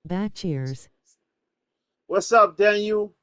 Back cheers. What's up, Daniel?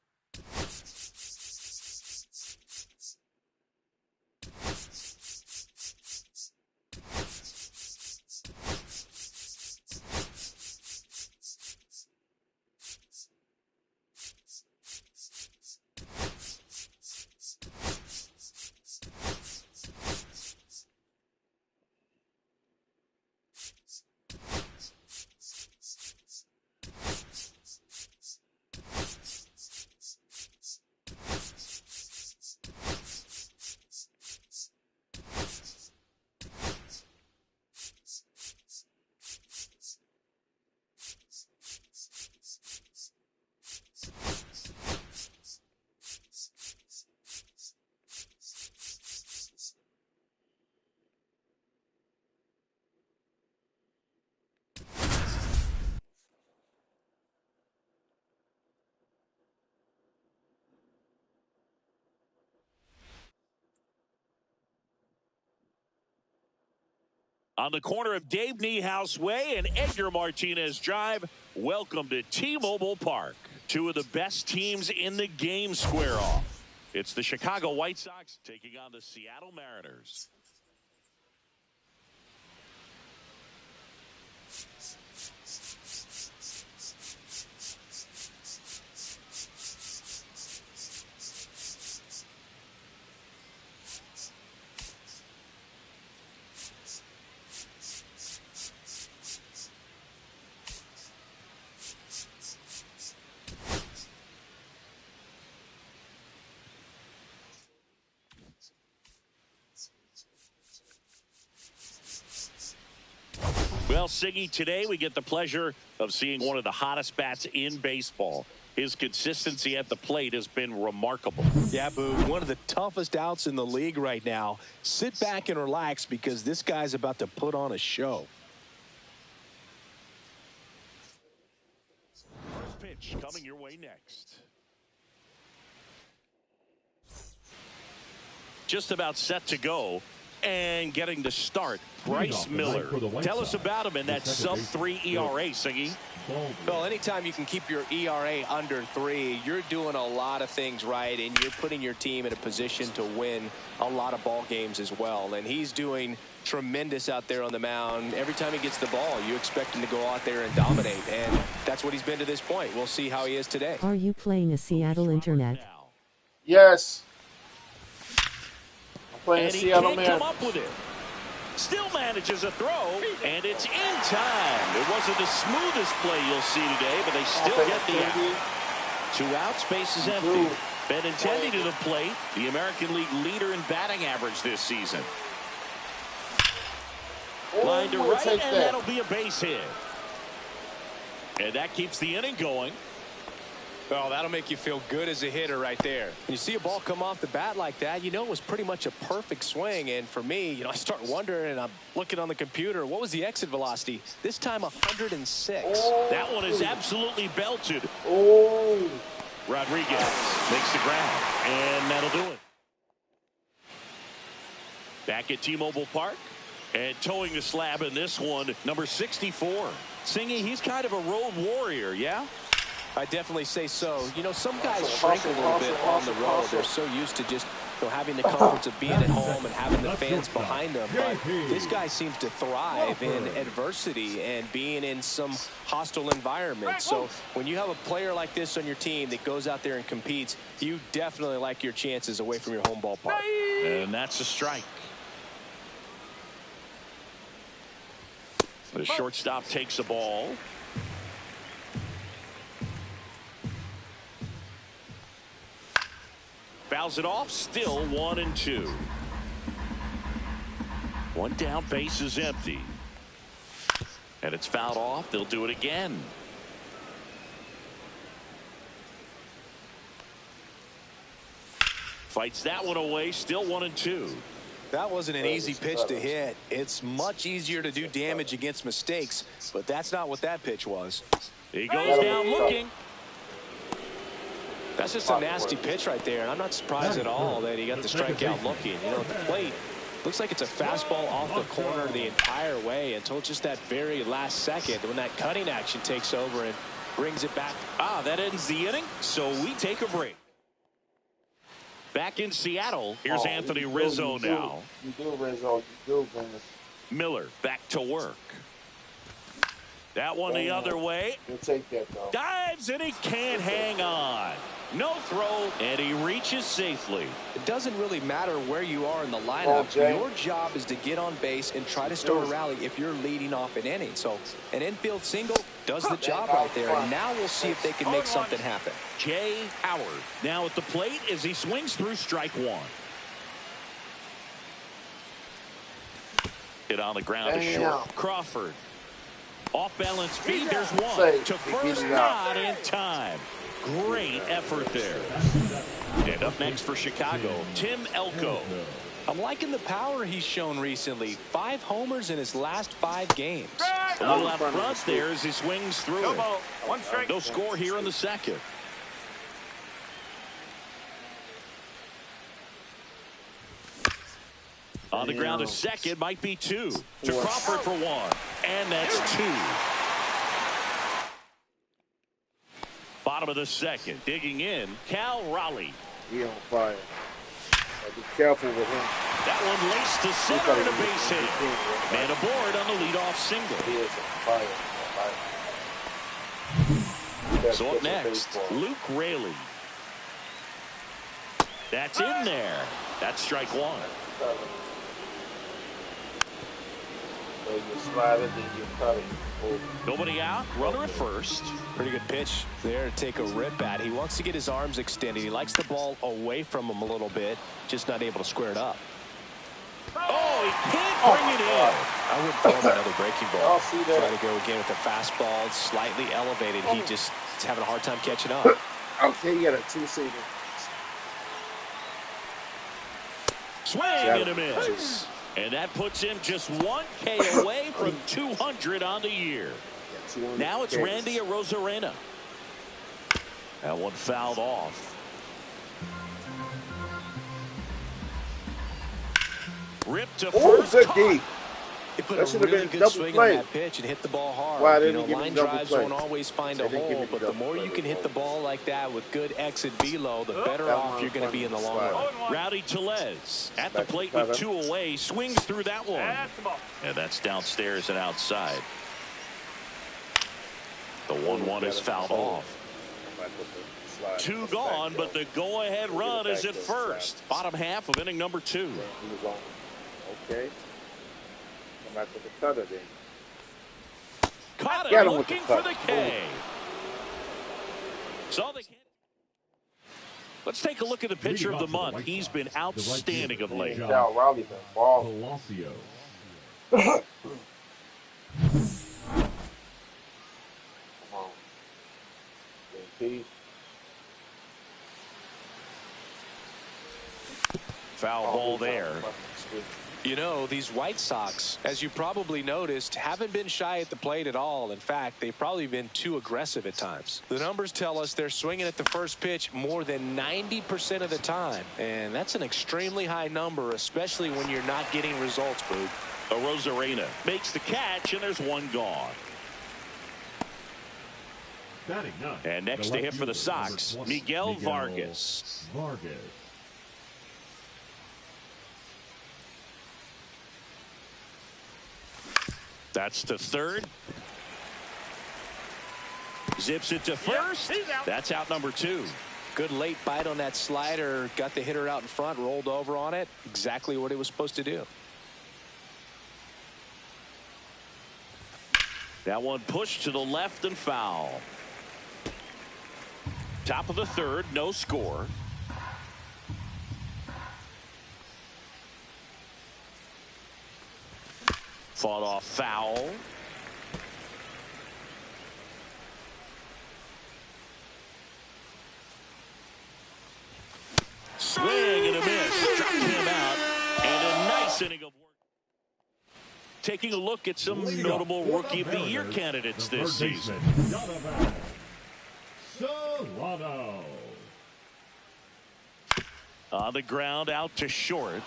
On the corner of Dave Niehaus Way and Edgar Martinez Drive, welcome to T-Mobile Park. Two of the best teams in the game square off. It's the Chicago White Sox taking on the Seattle Mariners. Well, Siggy, today we get the pleasure of seeing one of the hottest bats in baseball. His consistency at the plate has been remarkable. Yeah, Boo, one of the toughest outs in the league right now. Sit back and relax because this guy's about to put on a show. First pitch coming your way next. Just about set to go. And getting the start, Bryce Miller. Tell us about him in that sub-3 ERA, Siggy. Well, anytime you can keep your ERA under 3, you're doing a lot of things right, and you're putting your team in a position to win a lot of ball games as well. And he's doing tremendous out there on the mound. Every time he gets the ball, you expect him to go out there and dominate, and that's what he's been to this point. We'll see how he is today. Are you playing a Seattle internet? Yes. And he can't come up with it. Still manages a throw, and it's in time. It wasn't the smoothest play you'll see today, but they still get the out. 2 outs, base is empty. Benintendi to the plate, the American League leader in batting average this season. Line to right, and that'll be a base hit. And that keeps the inning going. Well, that'll make you feel good as a hitter right there. When you see a ball come off the bat like that, you know it was pretty much a perfect swing. And for me, I start wondering, and I'm looking on the computer, what was the exit velocity? This time 106. Oh. That one is absolutely belted. Oh. Rodriguez makes the grab, and that'll do it. Back at T-Mobile Park, and towing the slab in this one, number 64. Singy, he's kind of a road warrior, yeah? I definitely say so. Some guys shrink a little bit on the road. They're so used to just having the comforts of being at home and having the fans behind them. But this guy seems to thrive in adversity and being in some hostile environment. So when you have a player like this on your team that goes out there and competes, you definitely like your chances away from your home ballpark. And that's a strike. The shortstop takes the ball. Fouls it off, still 1-2. One down, base is empty. And it's fouled off. They'll do it again. Fights that one away, still 1-2. That wasn't an easy pitch to hit. It's much easier to do damage against mistakes, but that's not what that pitch was. He goes down looking. That's just a nasty pitch right there, and I'm not surprised at all that he got the strikeout looking. You know, at the plate, looks like it's a fastball off the corner the entire way until just that very last second when that cutting action takes over and brings it back. That ends the inning, so we take a break. Back in Seattle, here's Anthony Rizzo now. You do, Rizzo. You do, man. Miller back to work. That one the other way. You'll take that, though. Dives, and he can't hang on. No throw, and he reaches safely. It doesn't really matter where you are in the lineup. Your job is to get on base and try to start a rally if you're leading off an inning. So an infield single does the job right there. And now we'll see if they can make something happen. Jay Howard now at the plate as he swings through strike one. Hit on the ground to short. Crawford. Off balance feed. There's one. To first, not in time. Great effort there. And up next for Chicago, Tim Elko. I'm liking the power he's shown recently. 5 homers in his last 5 games. A little out front there as he swings through it. No score here in the second. On the ground to second, might be 2. To Crawford for 1. And that's 2. Bottom of the second, digging in, Cal Raleigh. He on fire. Be careful with him. That one laced to center and a base hit. Man aboard on the leadoff single. He is on fire. So up next, Luke Raley. That's in there. That's strike one. So you slide it, then you cut it. Nobody out. Runner at first. Pretty good pitch there to take a rip at. He wants to get his arms extended. He likes the ball away from him a little bit, just not able to square it up. Oh, he can't bring it in. I would throw him another breaking ball. I'll see that. Try to go again with the fastball, slightly elevated. He just is having a hard time catching up. Okay, you got a 2-seater. Swing and a miss. And that puts him just 1 K away from 200 on the year. Now it's Randy Arozarena. That one fouled off. Ripped to first. Good. He put a really good swing on that pitch and hit the ball hard. Why You didn't know, line drives won't always find a hole, but the more you can hit the ball like that with good exit velo, the better off you're going to be in the long run. Rowdy Tellez at the plate with 2 away, swings through that one. And that's downstairs and outside. The 1-1 is fouled off. 2 gone, but the go-ahead run is at first. Bottom half of inning number 2. Okay. Come back with the cutter then. Caught it looking for the K. Let's take a look at the pitcher of the month. He's been outstanding of late. Cal Raleigh been balling. Come on. JP. Foul ball there. You know, these White Sox, as you probably noticed, haven't been shy at the plate at all. In fact, they've probably been too aggressive at times. The numbers tell us they're swinging at the first pitch more than 90% of the time. And that's an extremely high number, especially when you're not getting results, Boog. Arozarena makes the catch, and there's 1 gone. And next to him for the Sox, Miguel Vargas. That's to third. Zips it to first. That's out number 2. Good late bite on that slider. Got the hitter out in front, rolled over on it. Exactly what he was supposed to do. That one pushed to the left and foul. Top of the third, no score. Fought off foul. Swing and a miss. Struck him out. And a nice inning of work. Taking a look at some notable Rookie of the Year candidates this season. On the ground, out to short.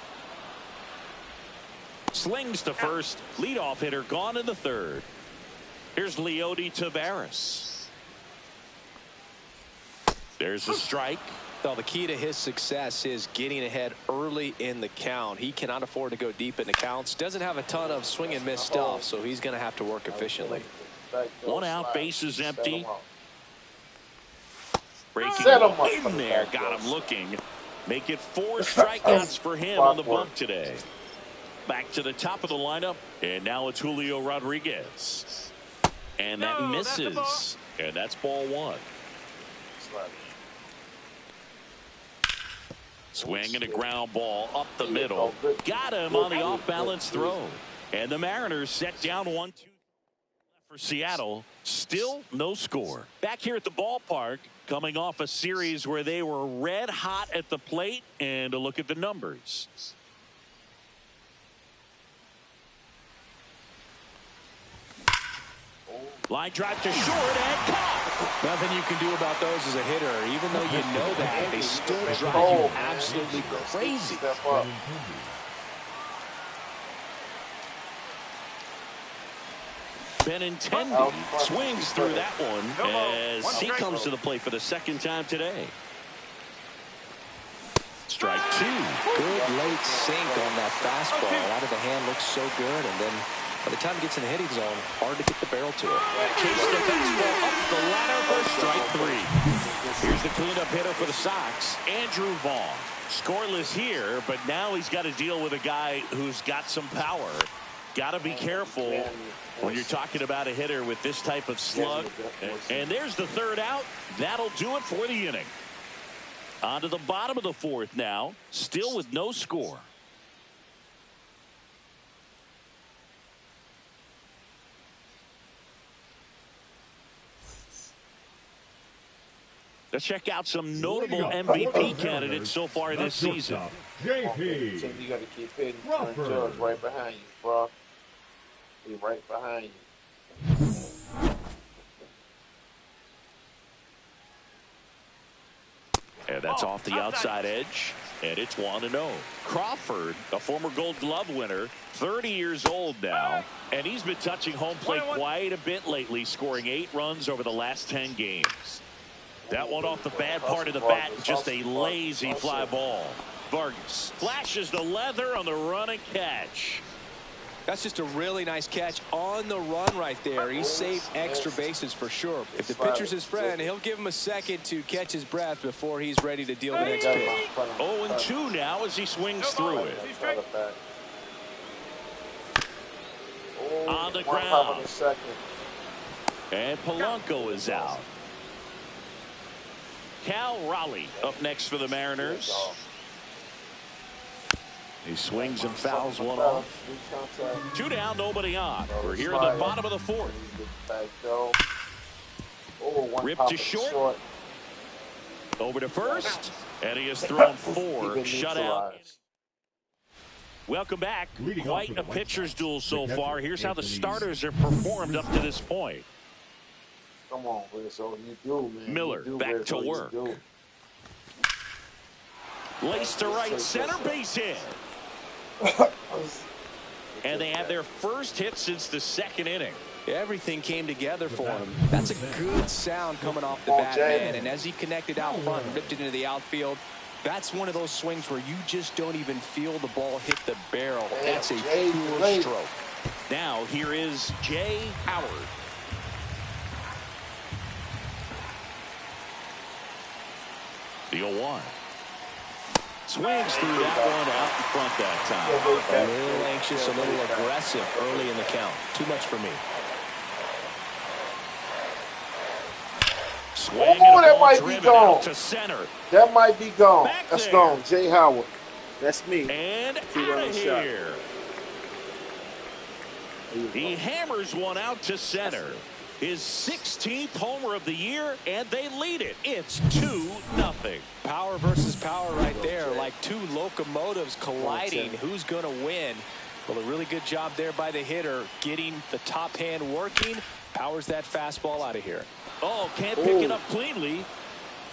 Slings to first. Leadoff hitter gone in the third. Here's Leody Taveras. There's a strike. Well, the key to his success is getting ahead early in the count. He cannot afford to go deep in the counts. Doesn't have a ton of swing and miss stuff, so he's going to have to work efficiently. 1 out, bases empty. Breaking in there, got him looking. Make it 4 strikeouts for him on the bump today. Back to the top of the lineup, and now it's Julio Rodriguez. And that misses. And that's ball 1. Swing and a ground ball up the middle. Got him on the off-balance throw. And the Mariners set down 1-2 for Seattle. Still no score. Back here at the ballpark, coming off a series where they were red hot at the plate. And a look at the numbers. Line drive to short and caught. Nothing you can do about those as a hitter. Even though you know that, they still drive you absolutely crazy. Benintendi swings through that one as he comes to the plate for the second time today. Strike 2. Good late sink on that fastball. Out of the hand looks so good, and then by the time it gets in the hitting zone, hard to get the barrel to it. Chase the fastball up the ladder for strike 3. Here's the cleanup hitter for the Sox, Andrew Vaughn. Scoreless here, but now he's got to deal with a guy who's got some power. Got to be careful when you're talking about a hitter with this type of slug. And there's the third out. That'll do it for the inning. On to the bottom of the fourth now, still with no score. Let's check out some notable MVP candidates so far this season. JP. You got to keep hitting. Judge right behind you, bro. He's right behind you. And that's off the outside edge. And it's 1-0. Crawford, a former Gold Glove winner, 30 years old now. And he's been touching home plate quite a bit lately, scoring 8 runs over the last 10 games. That one off the bad part of the bat, just a lazy fly ball. Vargas flashes the leather on the run and catch. That's just a really nice catch on the run right there. He saved extra bases for sure. If the pitcher's his friend, he'll give him a second to catch his breath before he's ready to deal the next pitch. 0-2 now as he swings through it. On the ground. And Polanco is out. Cal Raleigh up next for the Mariners. He swings and fouls one off. 2 down, nobody on. We're here at the bottom of the fourth. Ripped to short. Over to first. And he has thrown 4 shutout. Welcome back. Quite a pitcher's duel so far. Here's how the starters have performed up to this point. Come on, so you do, man. Miller back to work. Laced to right center, base hit. And they have their first hit since the second inning. Everything came together for him. That's a good sound coming off the bat, man. And as he connected out front and ripped it into the outfield, that's one of those swings where you just don't even feel the ball hit the barrel. That's a pure stroke. Now here is Jay Howard. The 0-1. Swings through that one out in front that time. A little anxious, a little aggressive early in the count. Too much for me. Oh, that might be gone. To center. That might be gone. Back That's there. gone. Jay Howard. That's me. And out of here. He hammers one out to center. His 16th homer of the year, and they lead it. It's 2-0. Power versus power right there, like 2 locomotives colliding. Who's going to win? Well, a really good job there by the hitter, getting the top hand working. Powers that fastball out of here. Oh, can't pick it up cleanly.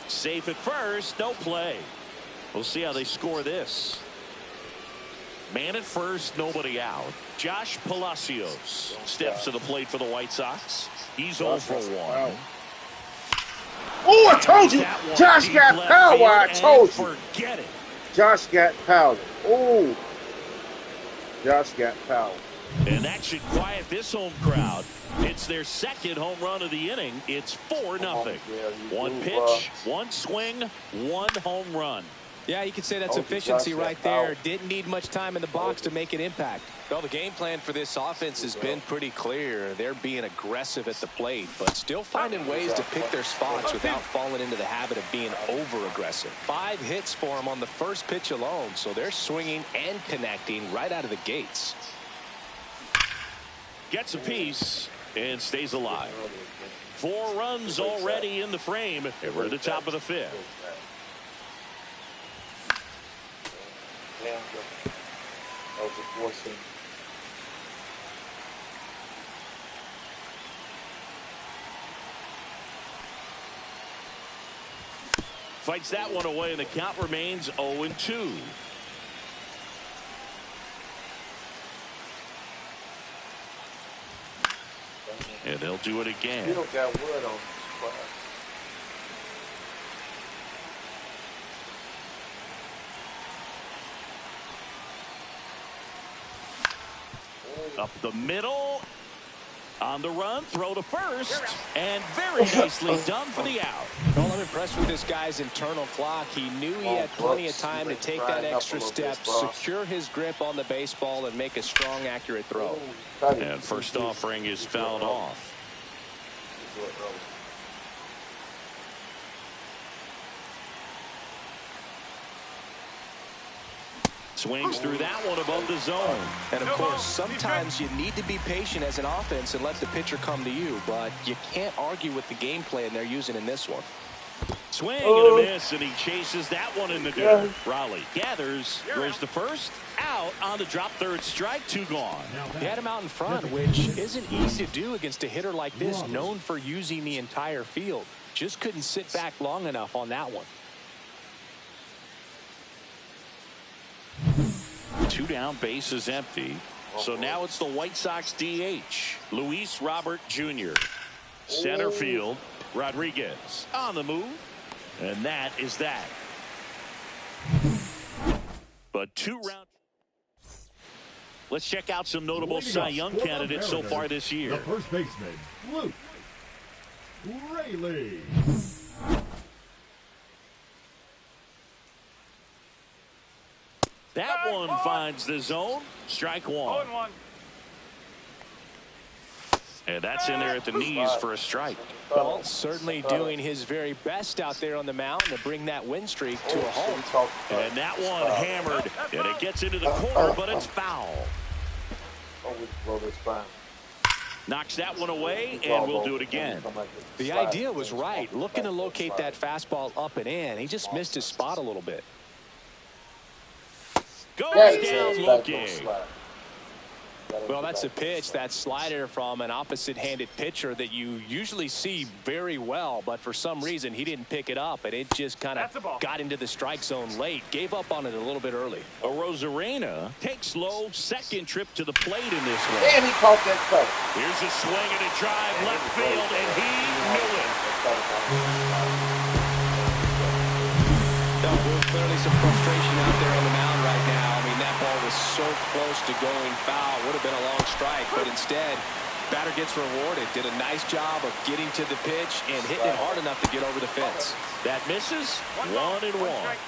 Safe at first, no play. We'll see how they score this. Man at first, nobody out. Josh Palacios steps to the plate for the White Sox. He's 0 for 1. Oh, I told you. Josh got power. I told you. Forget it. Josh got power. Oh. Josh got power. And that should quiet this home crowd. It's their second home run of the inning. It's 4-0. One pitch, one swing, one home run. Yeah, you could say that's efficiency right there. Didn't need much time in the box to make an impact. Well, the game plan for this offense has been pretty clear. They're being aggressive at the plate, but still finding ways to pick their spots without falling into the habit of being over-aggressive. 5 hits for them on the first pitch alone, so they're swinging and connecting right out of the gates. Gets a piece and stays alive. 4 runs already in the frame, and we're at the top of the 5th. Fights that one away, and the count remains 0-2. And they'll do it again. You don't got wood on. Up the middle. On the run, throw to first, and very nicely done for the out. Well, I'm impressed with this guy's internal clock. He knew he had plenty of time to take that extra step, secure his grip on the baseball, and make a strong, accurate throw. And first offering is fouled off. Swings through that one above the zone. And, of course, sometimes you need to be patient as an offense and let the pitcher come to you, but you can't argue with the game plan they're using in this one. Swing and a miss, and he chases that one in the dirt. Raleigh gathers, throws to first, out on the drop, third strike, 2 gone. He had him out in front, which isn't easy to do against a hitter like this, known for using the entire field. Just couldn't sit back long enough on that one. 2 down, base is empty. So now it's the White Sox DH, Luis Robert Jr. Center field, Rodriguez on the move, and that is that. But 2 rounds. Let's check out some notable Cy Young candidates so far this year. The first baseman, Luke Raley. That one finds the zone. Strike 1. And that's in there at the knees for a strike. Well, certainly doing his very best out there on the mound to bring that win streak to a halt. And that one hammered, and it gets into the corner, but it's foul. Knocks that one away, and we'll do it again. The idea was right, looking to locate that fastball up and in. He just missed his spot a little bit. Goes down looking. Well, that's a pitch, that slider from an opposite-handed pitcher that you usually see very well, but for some reason he didn't pick it up, and it just kind of got into the strike zone late. Gave up on it a little bit early. Rosarena takes low, second trip to the plate in this one. And he caught that play. Here's a swing and a drive left field, and he knew it. Clearly some frustration out there on the mound right now. I mean, that ball was so close to going foul. Would have been a long strike, but instead, batter gets rewarded. Did a nice job of getting to the pitch and hitting it hard enough to get over the fence. That misses. 1-1.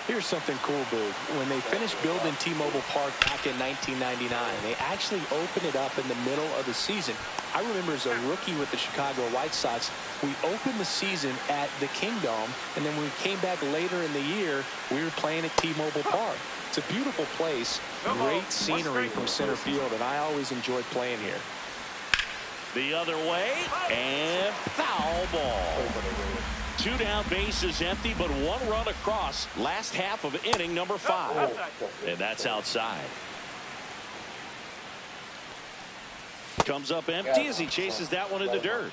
Here's something cool, Boog. When they finished building T-Mobile Park back in 1999, they actually opened it up in the middle of the season. I remember as a rookie with the Chicago White Sox, we opened the season at the Kingdome, and then when we came back later in the year, we were playing at T-Mobile Park. It's a beautiful place, great scenery from center field, and I always enjoyed playing here. The other way, and foul ball. 2 down, base is empty, but 1 run across. Last half of inning number 5. And that's outside. Comes up empty as he chases that one in the dirt.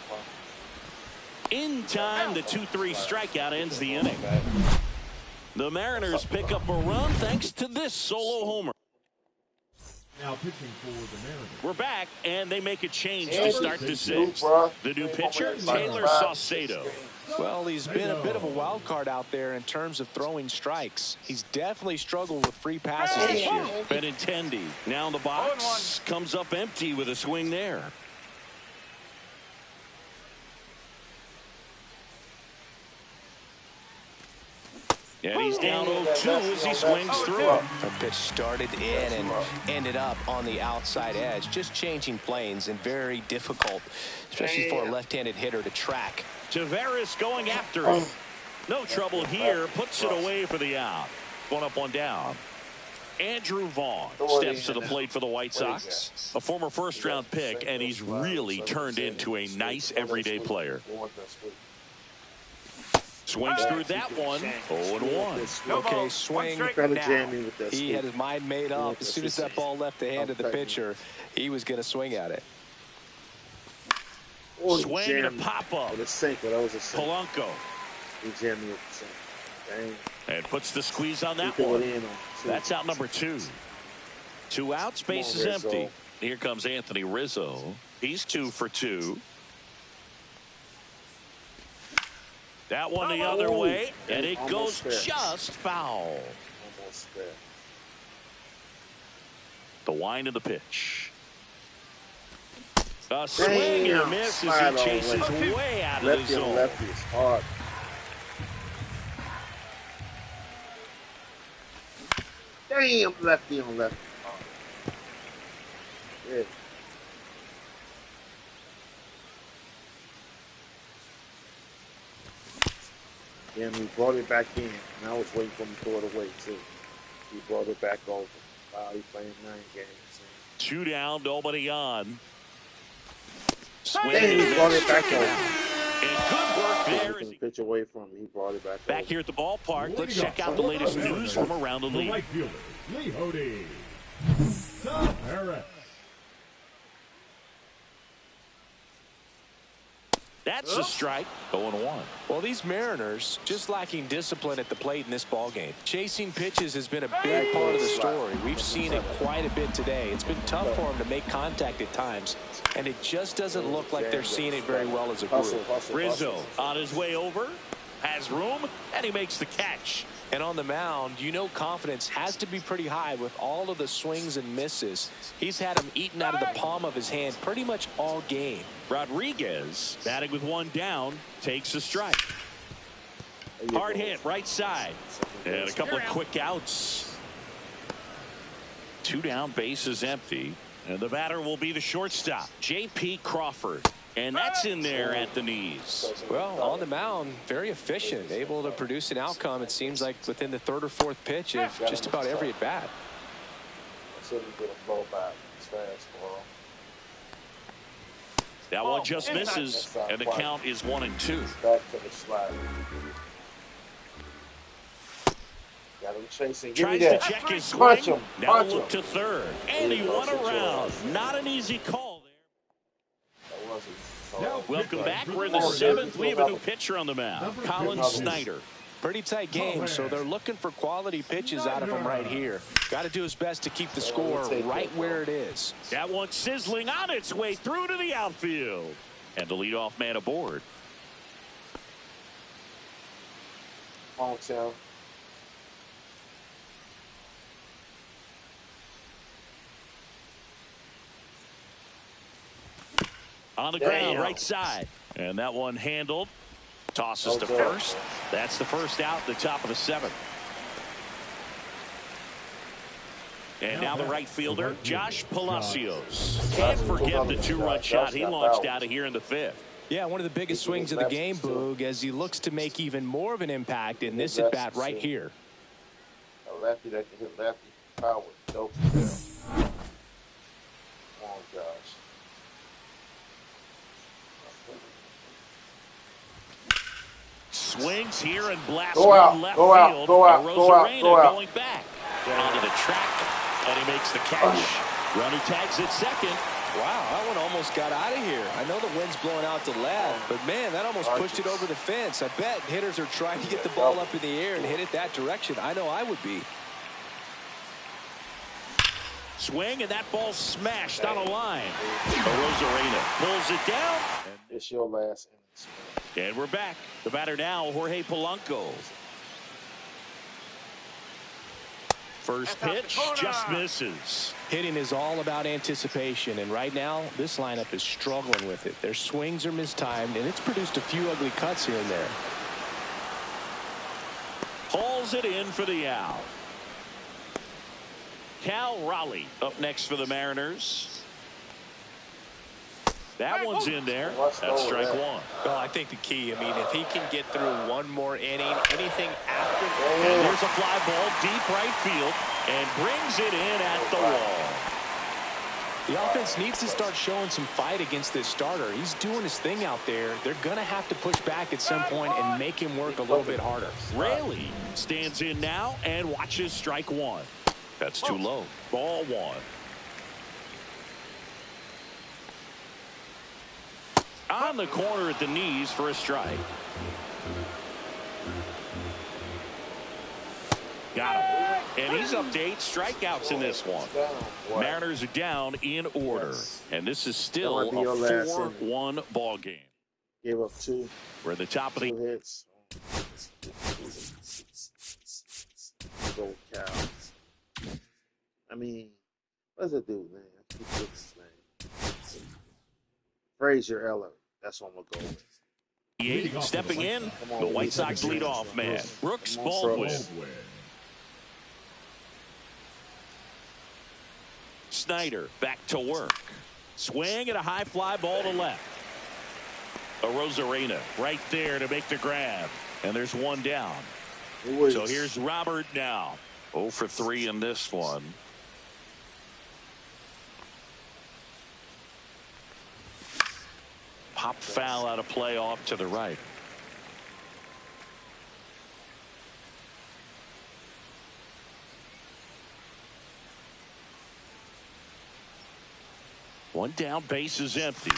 In time, the 2-3 strikeout ends the inning. The Mariners pick up a run thanks to this solo homer. Now pitching for the Mariners. We're back, and they make a change Yeah, to start the sixth. The new pitcher, Taylor Saucedo. Well, he's been a bit of a wild card out there in terms of throwing strikes. He's definitely struggled with free passes this year. Benintendi now in the box, comes up empty with a swing there. And he's down 0-2 as he swings through it. The pitch started in and ended up on the outside edge. Just changing planes and very difficult, especially for a left-handed hitter to track. Tavares going after it. No trouble here. Puts it away for the out. One up, one down. Andrew Vaughn steps to the plate for the White Sox. A former first-round pick, and he's really turned into a nice everyday player. Swings through that one. 0-1. Okay, swing now. He had his mind made up. As soon as that ball left the hand of the pitcher, he was going to swing at it. Swing and a pop-up. Polanco. He jammed me with the sink. And puts the squeeze on that one. That's out number 2. 2 outs, base is empty. Here comes Anthony Rizzo. He's 2 for 2. That one the other way, and it goes just foul. The wind of the pitch. A swing and a miss as he chases way out of the zone. Lefty is hard. Damn, lefty on lefty. Yeah. Then we brought it back in, and I was waiting for him to throw it away, too. He brought it back over. Wow, he's playing 9 games. 2 down, nobody on. Then he brought it back over. And good work there. He pitch away from him. He brought it back over. Here at the ballpark, let's check out the latest news from around the league. Right fielder, Lee Hody. Tavares. That's a strike. 0-1. Well, these Mariners just lacking discipline at the plate in this ballgame. Chasing pitches has been a big part of the story. We've seen it quite a bit today. It's been tough for them to make contact at times, and it just doesn't look like they're seeing it very well as a group. Rizzo on his way over, has room, and he makes the catch. And on the mound, you know confidence has to be pretty high with all of the swings and misses. He's had them eaten out of the palm of his hand pretty much all game. Rodriguez, batting with 1 down, takes a strike. Hard hit, right side. And a couple of quick outs. 2 down, base is empty. And the batter will be the shortstop, J.P. Crawford. And that's in there at the knees. Well, on the mound, very efficient, able to produce an outcome, it seems like, within the 3rd or 4th pitch of just about every at-bat. That one just misses, and the count is 1-2. Back to the slide. Got him chasing. Tries to check his swing. Now look to third. And he won around. Not an easy call there. Welcome back. We're in the 7th. We have a new pitcher on the mound, Colin Snyder. Pretty tight game, so they're looking for quality pitches out of him right here. Got to do his best to keep the score right where it is. That one sizzling on its way through to the outfield. And the leadoff man aboard. Hometown. On the ground, right side. And that one handled. Tosses to first. That's the first out, the top of the 7th. And now the right fielder, Josh Palacios. Can't forget the 2-run shot he launched out of here in the 5th. Yeah, one of the biggest swings of the game, Boog, as he looks to make even more of an impact in this at-bat right here. A lefty that can hit lefty power. Dope. Oh, gosh. Swings here and blasts one left field. Rosarena going back onto the track, and he makes the catch. Runner tags at second. Wow, that one almost got out of here. I know the wind's blowing out to left, but man, that almost pushed it over the fence. I bet hitters are trying to get the ball up in the air and hit it that direction. I know I would be. Swing, and that ball smashed on a line. Rosarena pulls it down. It's your last inning. And we're back. The batter now, Jorge Polanco. First pitch just misses. Hitting is all about anticipation, and right now this lineup is struggling with it. Their swings are mistimed, and it's produced a few ugly cuts here and there. Hauls it in for the out. Cal Raleigh up next for the Mariners. That one's in there. That's strike one. Well, I think the key, I mean, if he can get through one more inning, anything after. And there's a fly ball deep right field and brings it in at the wall. The offense needs to start showing some fight against this starter. He's doing his thing out there. They're going to have to push back at some point and make him work a little bit harder. Raley stands in now and watches strike one. That's too low. Ball one. On the corner at the knees for a strike. Got him. And he's up to 8 strikeouts in this one. Mariners are down in order. And this is still a 4-1 ball game. Gave up 2. We're at the top of the 2 hits. Go Cows. I mean, what's it do, man? I keep looking his name. Frazier Eller. That's what I'm going to go with. Stepping in, the White Sox leadoff man, Brooks Baldwin. Snyder back to work. Swing and a high fly ball to left. A Rosarena right there to make the grab. And there's one down. So here's Robert now. 0 for 3 in this one. Pop foul out of play off to the right. One down, base is empty.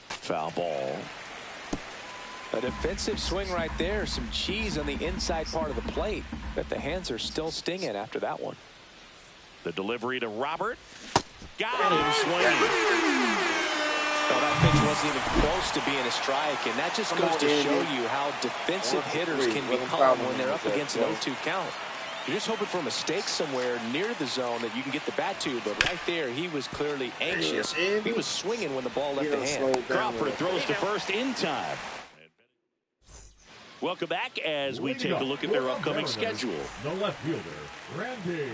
Foul ball. A defensive swing right there. Some cheese on the inside part of the plate. But the hands are still stinging after that one. The delivery to Robert. Got him swinging. Well, that pitch wasn't even close to being a strike, and that just goes to show you how defensive hitters can become when they're up against an 0-2 count. You're just hoping for a mistake somewhere near the zone that you can get the bat to, but right there, he was clearly anxious. He was swinging when the ball left the hand. Crawford throws to first in time. Welcome back as we take a look at their upcoming schedule. The left fielder, Randy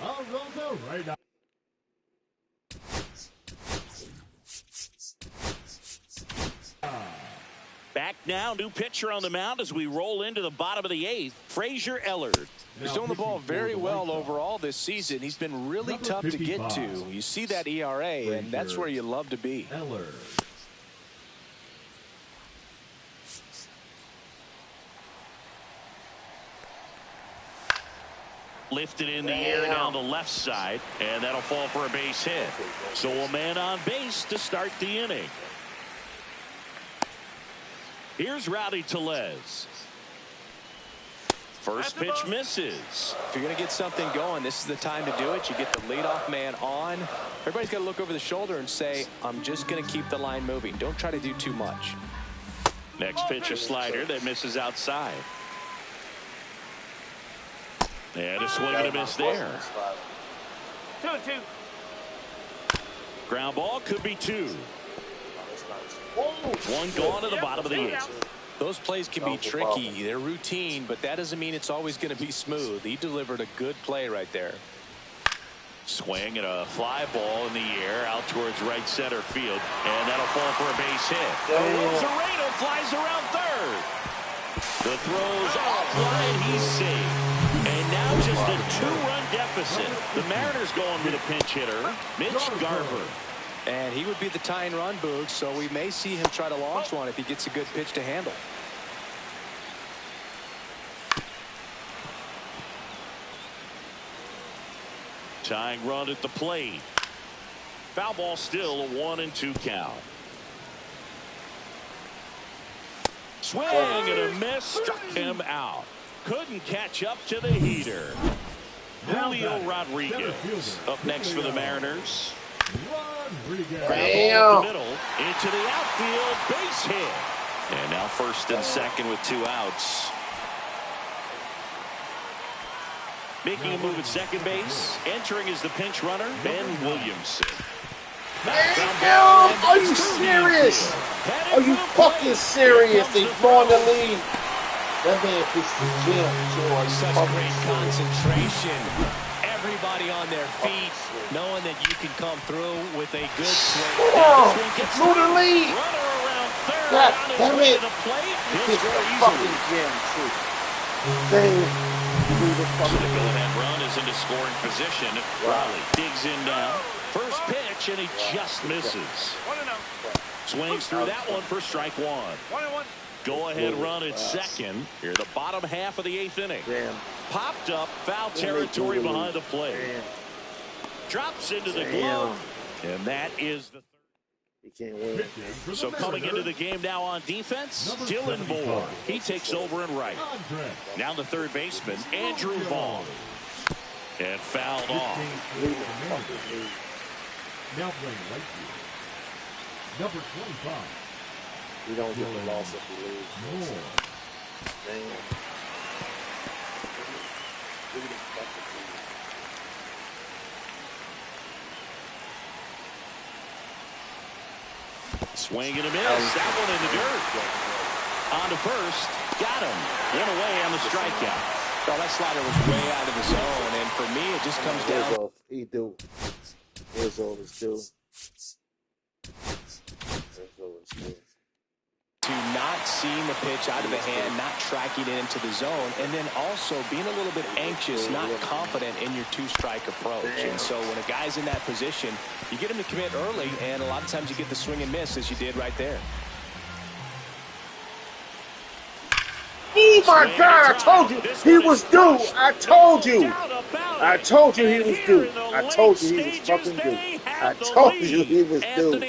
Alonso, right now. Back now, new pitcher on the mound as we roll into the bottom of the 8th. Frazier Ellard. He's doing the ball very well overall this season. He's been really tough to get to. You see that ERA, and that's where you love to be. Lifted in the air down the left side, and that'll fall for a base hit. So a man on base to start the inning. Here's Rowdy Tellez. First pitch misses. If you're going to get something going, this is the time to do it. You get the leadoff man on. Everybody's got to look over the shoulder and say, I'm just going to keep the line moving. Don't try to do too much. Next pitch, a slider that misses outside. And a swing and a miss there. 2-2. Ground ball could be 2. One gone to the bottom of the 8th. Those plays can be tricky. They're routine, but that doesn't mean it's always going to be smooth. He delivered a good play right there. Swing and a fly ball in the air out towards right center field, and that'll fall for a base hit. Rosarena flies around third. The throw's offline. He's safe. And now just a 2-run deficit. The Mariners going with a pinch hitter, Mitch Garver. And he would be the tying run, Boog, so we may see him try to launch one if he gets a good pitch to handle. Tying run at the plate. Foul ball, still a 1-2 count. Swing and a miss, struck him out. Couldn't catch up to the heater. Julio Rodriguez up next for the Mariners. Bam. The middle into the outfield, base hit. And now first and second with 2 outs. Making a move at second base. Entering is the pinch runner, Ben Williamson. Damn! Are you serious? Are you fucking serious? They throwing the lead. That man pitched the gym too. Are you Such fucking great serious? concentration. Everybody on their feet, knowing that you can come through with a good swing. Oh, through the lead. Runner around third. God On his damn way it. to the plate. He He'll pitched score the easily. fucking gym too. Damn. So the go-ahead run is into scoring position. Riley digs in now. First pitch, and he just misses. 1-0. Swings through that one for strike 1. 1-1. Go-ahead run at second. Here, the bottom half of the 8th inning. Damn. Popped up, foul territory behind the plate. Damn. Drops into the Damn. glove, and that is the third. He can't win. So coming into the game now on defense, Dylan Moore. He takes over in right. Now the third baseman, Andrew Vaughn. And fouled off. Now playing right field. Number 25. We don't get the loss if we lose. Moore. Damn. Look at this fucking team. Swing and a miss. That one in the dirt. On to first. Got him. One away on the strikeout. Well, that slider was way out of the zone, and for me, it just comes down. He do. Here's all his do. Here's all his do. To not seeing the pitch out of the hand, not tracking it into the zone, and then also being a little bit anxious, not confident in your two-strike approach. And so when a guy's in that position, you get him to commit early, and a lot of times you get the swing and miss, as you did right there. Oh my God, I told you he was due. I told you. I told you he was due. I told you he was fucking due. I told you he was due.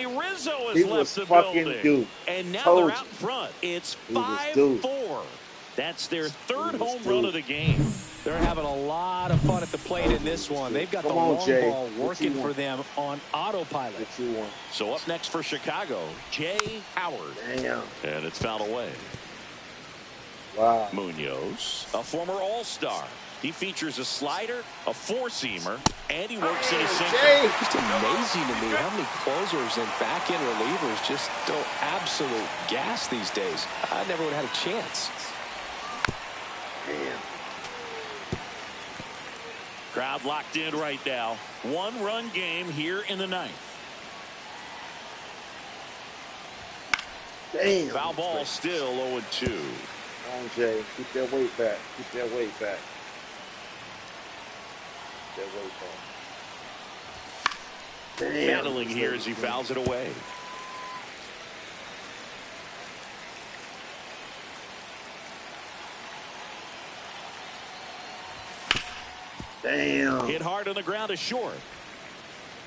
He was fucking due. And now Told they're you. out front. It's He was due. 5-4. That's their third home due. run of the game. They're having a lot of fun at the plate in this one. They've got the Come on, long Jay. ball What working you for want? them on autopilot. What you want? So up next for Chicago, Jay Howard. Damn. And it's fouled away. Wow. Munoz, a former All-Star. He features a slider, a four-seamer, and he works in a sinker. Jay. Just amazing to me how many closers and back-end relievers just throw absolute gas these days. I never would have had a chance. Damn. Crowd locked in right now. One-run game here in the ninth. Damn. Foul ball still 0-2. Come on, Jay. Keep that weight back. Keep that weight back. Keep that weight back. Damn. Battling here as he fouls it away. Damn. Hit hard on the ground is short.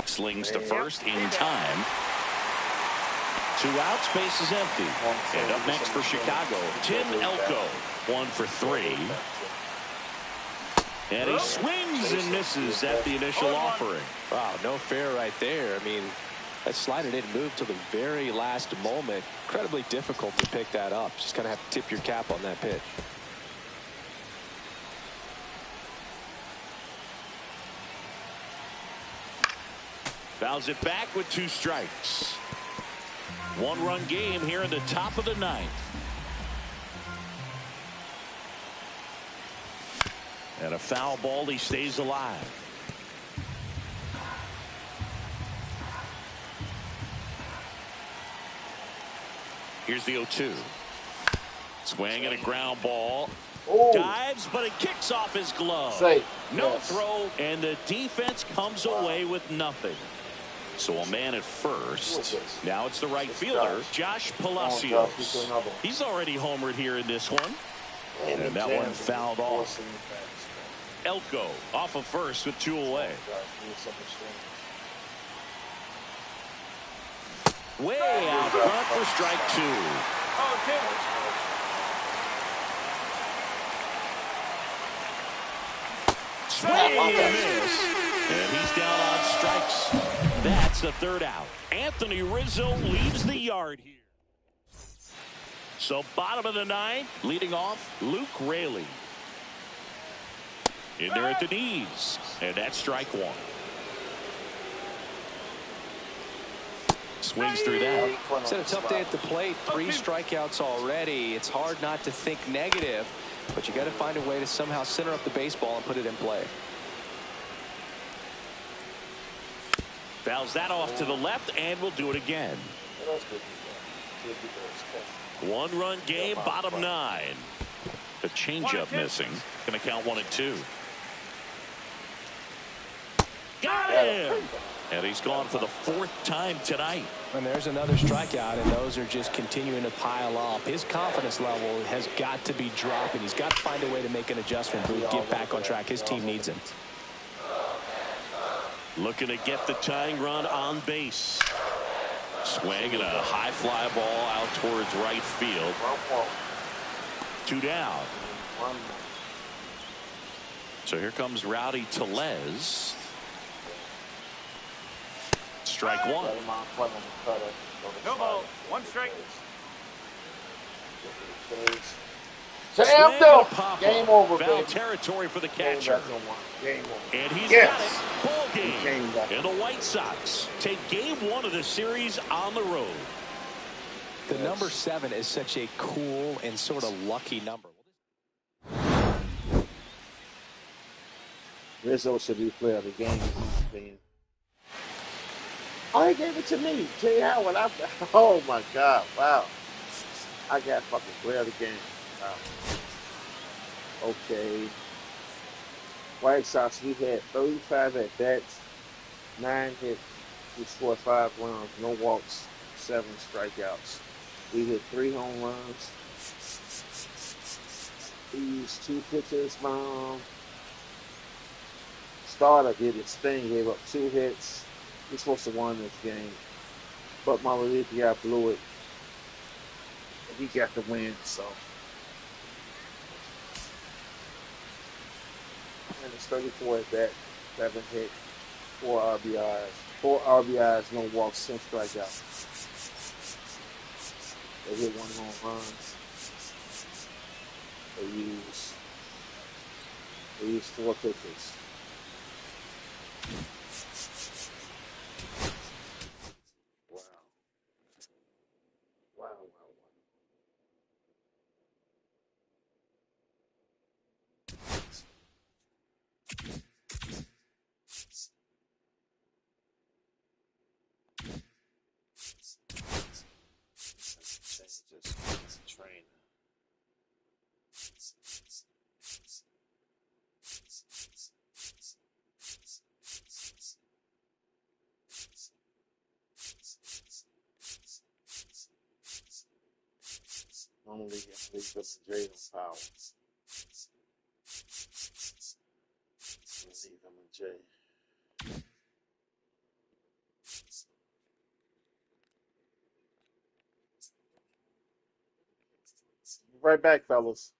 Slings to first in time. 2 outs, base is empty. And up next for Chicago, Tim Elko. 1 for 3. And he swings and misses at the initial offering. Wow, no fair right there. I mean, that slider didn't move till the very last moment. Incredibly difficult to pick that up. Just kind of have to tip your cap on that pitch. Fouls it back with 2 strikes. One-run game here in the top of the ninth. And a foul ball, he stays alive. Here's the 0-2. Swing and a ground ball. Oh. Dives, but it kicks off his glove. Safe. No Yes. throw, and the defense comes away with nothing. So a man at first. Now it's the right fielder, Josh Palacios. He's already homered here in this one. And that one fouled off. Elko off of first with 2 away. Way out front for strike 2. Oh, 2. Swing and a miss. And he's down on strikes. That's the third out. Anthony Rizzo leaves the yard here. So bottom of the ninth, leading off, Luke Raley. In there at the knees. And that's strike 1. Swings through that. It's had a tough day at the plate. 3 strikeouts already. It's hard not to think negative, but you got to find a way to somehow center up the baseball and put it in play. Fouls that off to the left, and we'll do it again. 1-run game, bottom 9. The changeup missing. Going to count 1 and 2. Got him! And he's gone for the 4th time tonight. And there's another strikeout, and those are just continuing to pile up. His confidence level has got to be dropping. He's got to find a way to make an adjustment to get back on track. His team needs him. Looking to get the tying run on base. Swing and a high fly ball out towards right field. 2 down. So here comes Rowdy Tellez. Strike 1. No ball. 1 strike. Damn, no. Game over, Foul baby. territory for the catcher. Game over. And he's Yes. got it. Ball game. And the White Sox take game 1 of the series on the road. The number 7 is such a cool and sort of lucky number. Rizzo should be player of the game. Oh, he gave it to me. Jay Howard. Oh, my God. Wow. I got fucking player of the game. Wow. Okay. White Sox, we had 35 at bats, 9 hits. We scored 5 runs, no walks, 7 strikeouts. We hit 3 home runs. We used 2 pitchers, Starter did his thing, gave up 2 hits. We're supposed to win this game, but my relief guy blew it. He got the win, so. And it's 34 at bat, 7 hit, 4 RBIs. 4 RBIs, no walks, 10 strikeouts. They hit 1 home run. They use 4 pitches. Wow. Wow. Train. I'm gonna leave them Jay on power. Leave them in Jay. Right back, fellas.